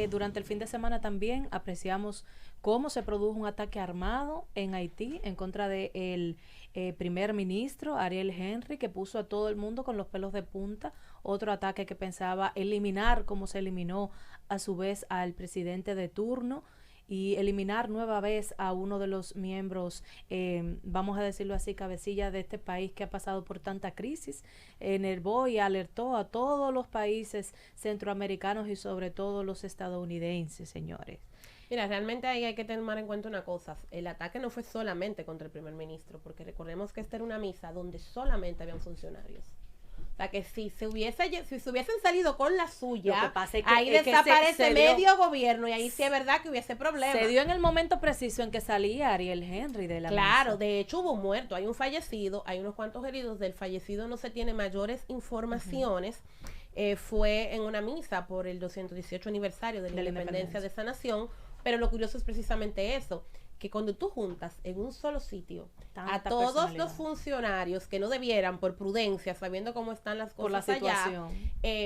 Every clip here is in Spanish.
durante el fin de semana también apreciamos cómo se produjo un ataque armado en Haití en contra del primer ministro Ariel Henry, que puso a todo el mundo con los pelos de punta. Otro ataque que pensaba eliminar, como se eliminó a su vez al presidente de turno, y eliminar nueva vez a uno de los miembros, vamos a decirlo así, cabecilla de este país que ha pasado por tanta crisis. Enervó y alertó a todos los países centroamericanos y sobre todo los estadounidenses, señores. Mira, realmente ahí hay que tomar en cuenta una cosa. El ataque no fue solamente contra el primer ministro, porque recordemos que esta era una misa donde solamente habían funcionarios. O sea, que si se hubiesen salido con la suya, es que, ahí desaparece medio gobierno y ahí sí es verdad que hubiese problemas. Se dio en el momento preciso en que salía Ariel Henry de la Claro, misa. de hecho hubo muerto, hay un fallecido, hay unos cuantos heridos. Del fallecido no se tiene mayores informaciones. Fue en una misa por el 218 aniversario de la independencia de esa nación, pero lo curioso es precisamente eso, que cuando tú juntas en un solo sitio a todos los funcionarios que no debieran por prudencia, sabiendo cómo están las cosas allá,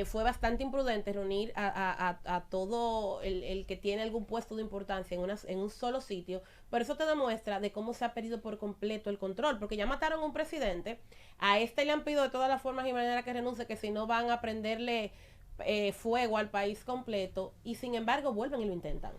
fue bastante imprudente reunir a todo el que tiene algún puesto de importancia en un solo sitio. Pero eso te demuestra de cómo se ha perdido por completo el control, porque ya mataron a un presidente, a este le han pedido de todas las formas y maneras que renuncie, que si no van a prenderle fuego al país completo, y sin embargo vuelven y lo intentan.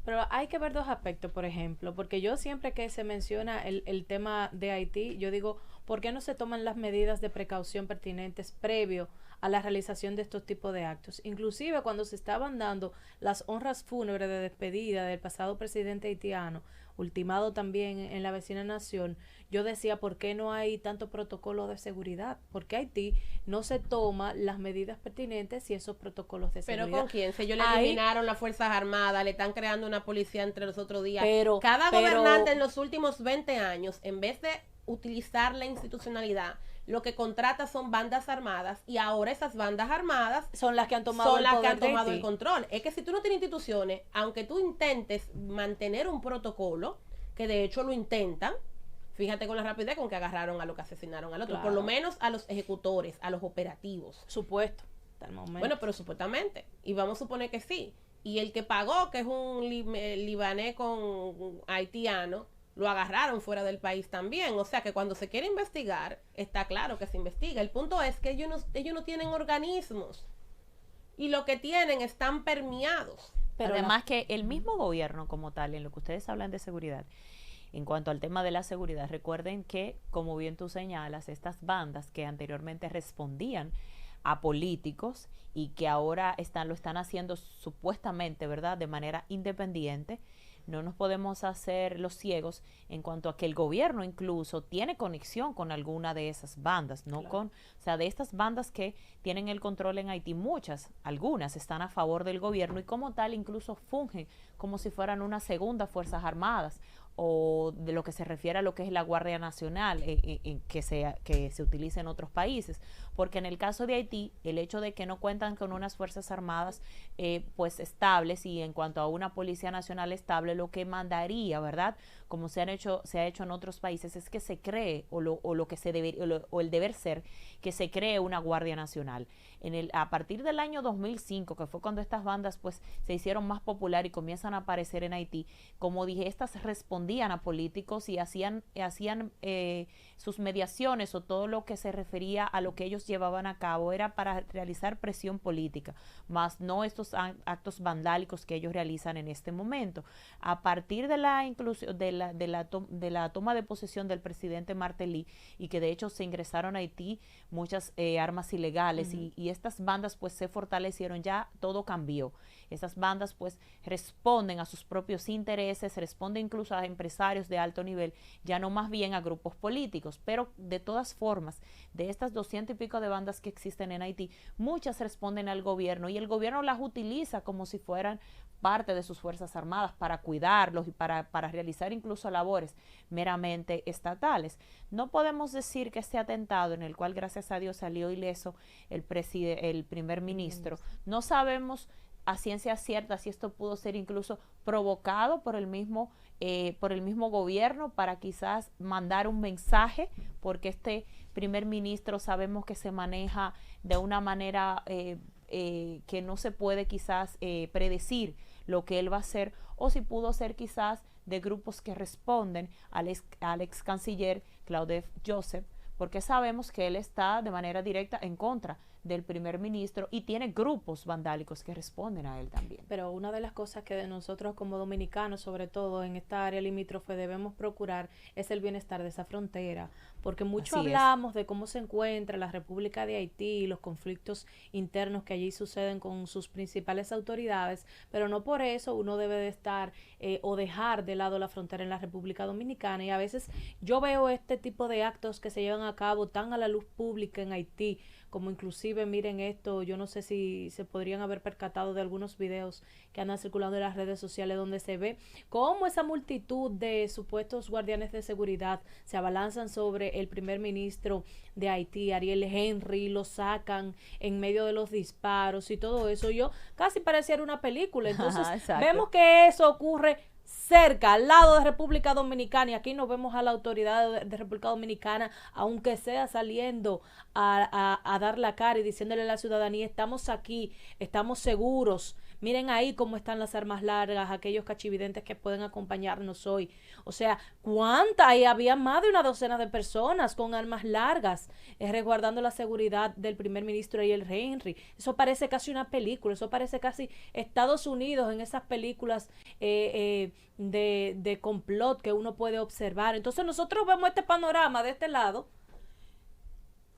Pero hay que ver dos aspectos, por ejemplo, porque yo siempre que se menciona el tema de Haití, yo digo, ¿por qué no se toman las medidas de precaución pertinentes previo a la realización de estos tipos de actos? Inclusive cuando se estaban dando las honras fúnebres de despedida del pasado presidente haitiano, ultimado también en la vecina nación, yo decía, ¿por qué no hay tanto protocolo de seguridad? ¿Por qué Haití no se toma las medidas pertinentes y esos protocolos de seguridad? ¿Pero con quién? Si ellos le eliminaron las Fuerzas Armadas, le están creando una policía entre los otros días. Cada gobernante en los últimos 20 años, en vez de utilizar la institucionalidad, lo que contrata son bandas armadas, y ahora esas bandas armadas son las que han tomado el control. Es que si tú no tienes instituciones, aunque tú intentes mantener un protocolo, que de hecho lo intentan, fíjate con la rapidez con que agarraron a los que asesinaron al otro, por lo menos a los ejecutores, a los operativos. Supuesto, hasta el momento. Bueno, pero supuestamente, y vamos a suponer que sí. Y el que pagó, que es un libanés con haitiano, lo agarraron fuera del país también. O sea que cuando se quiere investigar, está claro que se investiga. El punto es que ellos no tienen organismos, y lo que tienen están permeados. Pero además que el mismo gobierno como tal, en lo que ustedes hablan de seguridad, en cuanto al tema de la seguridad, recuerden que, como bien tú señalas, estas bandas que anteriormente respondían a políticos y que ahora lo están haciendo supuestamente, ¿verdad?, de manera independiente, no nos podemos hacer los ciegos en cuanto a que el gobierno incluso tiene conexión con alguna de esas bandas, ¿no? Claro. O sea, de estas bandas que tienen el control en Haití, algunas están a favor del gobierno y como tal incluso fungen como si fueran unas segundas fuerzas armadas, o de lo que se refiere a lo que es la Guardia Nacional que se utiliza en otros países, porque en el caso de Haití, el hecho de que no cuentan con unas fuerzas armadas pues estables, y en cuanto a una policía nacional estable, lo que mandaría, ¿verdad?, como se ha hecho en otros países, es que se cree, lo que se debe, o el deber ser, que se cree una Guardia Nacional. A partir del año 2005, que fue cuando estas bandas pues se hicieron más popular y comienzan a aparecer en Haití, como dije, estas respondían a políticos y hacían sus mediaciones, o todo lo que se refería a lo que ellos llevaban a cabo era para realizar presión política, más no estos actos vandálicos que ellos realizan en este momento. A partir de la inclusión de la toma de posesión del presidente Martelly, y que de hecho se ingresaron a Haití muchas armas ilegales, y estas bandas pues se fortalecieron, ya todo cambió. Esas bandas pues responden a sus propios intereses, responden incluso a empresarios de alto nivel, ya no más bien a grupos políticos. Pero de todas formas, de estas 200 y pico de bandas que existen en Haití, muchas responden al gobierno, y el gobierno las utiliza como si fueran parte de sus fuerzas armadas para cuidarlos y para realizar incluso labores meramente estatales. No podemos decir que este atentado, en el cual gracias a Dios salió ileso el primer ministro, no sabemos a ciencia cierta si esto pudo ser incluso provocado por el mismo gobierno para quizás mandar un mensaje, porque este primer ministro sabemos que se maneja de una manera que no se puede quizás predecir lo que él va a hacer, o si pudo ser quizás de grupos que responden al ex canciller Claude Joseph, porque sabemos que él está de manera directa en contra del primer ministro y tiene grupos vandálicos que responden a él también. Pero una de las cosas que de nosotros como dominicanos, sobre todo en esta área limítrofe, debemos procurar es el bienestar de esa frontera, porque mucho hablamos de cómo se encuentra la República de Haití, los conflictos internos que allí suceden con sus principales autoridades, pero no por eso uno debe de estar o dejar de lado la frontera en la República Dominicana. Y a veces yo veo este tipo de actos que se llevan a cabo tan a la luz pública en Haití, como inclusive, miren esto, yo no sé si se podrían haber percatado de algunos videos que andan circulando en las redes sociales donde se ve cómo esa multitud de supuestos guardianes de seguridad se abalanzan sobre el primer ministro de Haití, Ariel Henry, lo sacan en medio de los disparos y todo eso. Yo casi pareciera una película. Entonces vemos que eso ocurre cerca, al lado de República Dominicana, y aquí nos vemos a la autoridad de República Dominicana, aunque sea saliendo a dar la cara y diciéndole a la ciudadanía, estamos aquí, estamos seguros, miren ahí cómo están las armas largas, aquellos cachividentes que pueden acompañarnos hoy. O sea, ¿cuántas? Ahí había más de una docena de personas con armas largas, resguardando la seguridad del primer ministro Ariel Henry. Eso parece casi una película, eso parece casi Estados Unidos en esas películas de complot que uno puede observar. Entonces nosotros vemos este panorama de este lado,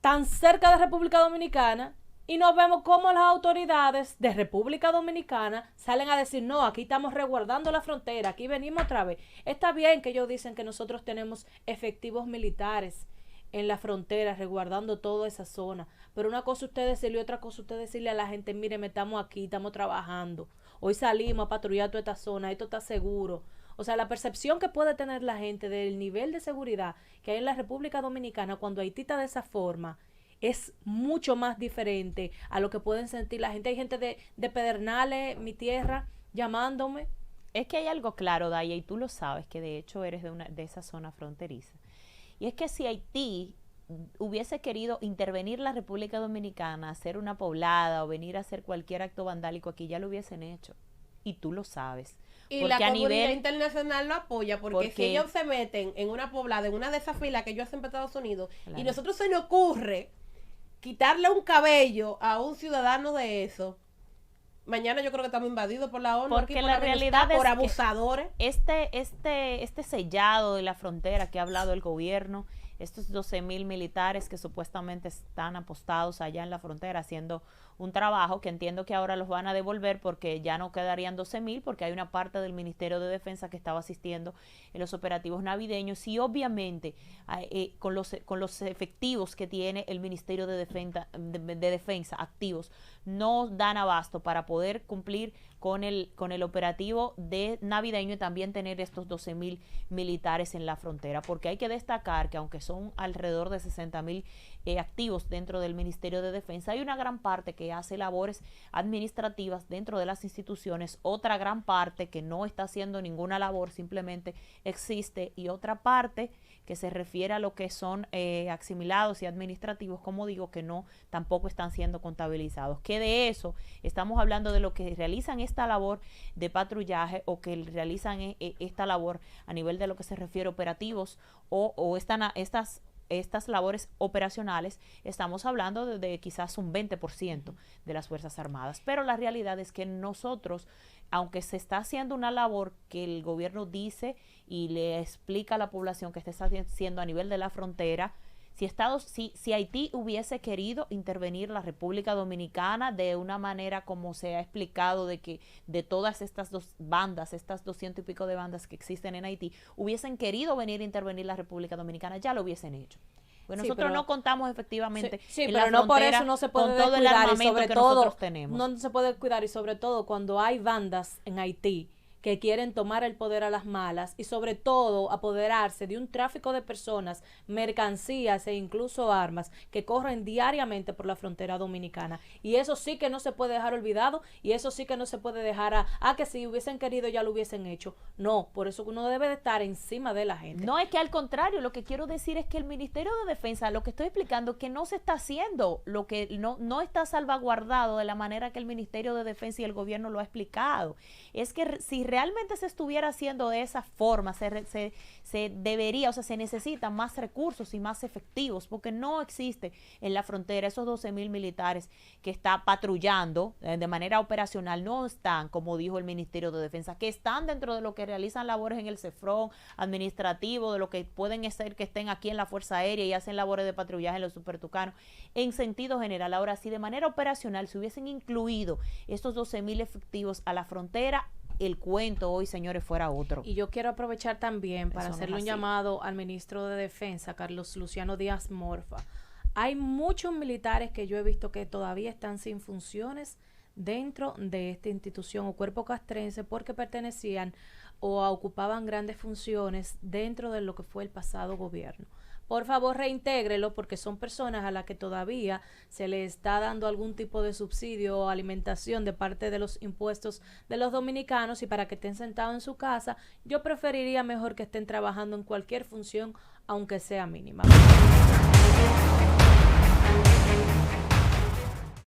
tan cerca de República Dominicana, y nos vemos cómo las autoridades de República Dominicana salen a decir, no, aquí estamos resguardando la frontera, aquí venimos otra vez. Está bien que ellos dicen que nosotros tenemos efectivos militares en la frontera resguardando toda esa zona, pero una cosa usted decirle y otra cosa usted decirle a la gente, mire, estamos aquí, estamos trabajando, hoy salimos a patrullar toda esta zona, esto está seguro. O sea, la percepción que puede tener la gente del nivel de seguridad que hay en la República Dominicana cuando Haití está de esa forma es mucho más diferente a lo que pueden sentir la gente. Hay gente de Pedernales, mi tierra, llamándome. Es que hay algo claro, Daya, y tú lo sabes, que de hecho eres de esa zona fronteriza. Y es que si Haití hubiese querido intervenir la República Dominicana, hacer una poblada o venir a hacer cualquier acto vandálico aquí, ya lo hubiesen hecho. Y tú lo sabes. Y porque la comunidad internacional lo apoya, porque si ellos se meten en una poblada, en una de esas filas que ellos hacen para Estados Unidos, claro, y nosotros se nos ocurre quitarle un cabello a un ciudadano de eso, mañana yo creo que estamos invadidos por la ONU. Porque aquí, la realidad es por abusadores. Este sellado de la frontera que ha hablado el gobierno, estos 12,000 militares que supuestamente están apostados allá en la frontera haciendo un trabajo que entiendo que ahora los van a devolver porque ya no quedarían 12,000, porque hay una parte del Ministerio de Defensa que estaba asistiendo en los operativos navideños, y obviamente con los efectivos que tiene el Ministerio de Defensa activos no dan abasto para poder cumplir con el operativo de navideño y también tener estos 12,000 militares en la frontera, porque hay que destacar que aunque son alrededor de 60,000 activos dentro del Ministerio de Defensa, hay una gran parte que hace labores administrativas dentro de las instituciones, otra gran parte que no está haciendo ninguna labor, simplemente existe, y otra parte que se refiere a lo que son asimilados y administrativos, como digo, que no tampoco están siendo contabilizados. Que de eso estamos hablando de lo que realizan esta labor de patrullaje o que realizan esta labor a nivel de lo que se refiere a operativos o estas labores operacionales, estamos hablando de quizás un 20% de las Fuerzas Armadas. Pero la realidad es que nosotros, aunque se está haciendo una labor que el gobierno dice y le explica a la población que está haciendo a nivel de la frontera, si Haití hubiese querido intervenir la República Dominicana de una manera como se ha explicado, de que de todas estas dos bandas, estas 200 y pico de bandas que existen en Haití, hubiesen querido venir a intervenir la República Dominicana, ya lo hubiesen hecho. Pues nosotros no contamos efectivamente en pero no por eso no se puede con todo el armamento que nosotros tenemos. No se puede cuidar, y sobre todo cuando hay bandas en Haití que quieren tomar el poder a las malas y sobre todo apoderarse de un tráfico de personas, mercancías e incluso armas que corren diariamente por la frontera dominicana. Y eso sí que no se puede dejar olvidado y eso sí que no se puede dejar a que si hubiesen querido ya lo hubiesen hecho. No, por eso uno debe de estar encima de la gente. No, es que al contrario, lo que quiero decir es que el Ministerio de Defensa, lo que estoy explicando, que no se está haciendo, lo que no está salvaguardado de la manera que el Ministerio de Defensa y el gobierno lo ha explicado. Es que si realmente se estuviera haciendo de esa forma, se debería, o sea, se necesitan más recursos y más efectivos, porque no existe en la frontera esos 12,000 militares que está patrullando de manera operacional, no están, como dijo el Ministerio de Defensa, que están dentro de lo que realizan labores en el CEFRON, administrativo, de lo que pueden ser que estén aquí en la Fuerza Aérea y hacen labores de patrullaje en los supertucanos, en sentido general. Ahora, si de manera operacional se hubiesen incluido estos 12,000 efectivos a la frontera, el cuento hoy, señores, fuera otro. Y yo quiero aprovechar también para hacerle un llamado al ministro de Defensa, Carlos Luciano Díaz Morfa. Hay muchos militares que yo he visto que todavía están sin funciones dentro de esta institución o cuerpo castrense porque pertenecían o ocupaban grandes funciones dentro de lo que fue el pasado gobierno. Por favor, reintégrelo porque son personas a las que todavía se les está dando algún tipo de subsidio o alimentación de parte de los impuestos de los dominicanos y para que estén sentados en su casa, yo preferiría mejor que estén trabajando en cualquier función, aunque sea mínima.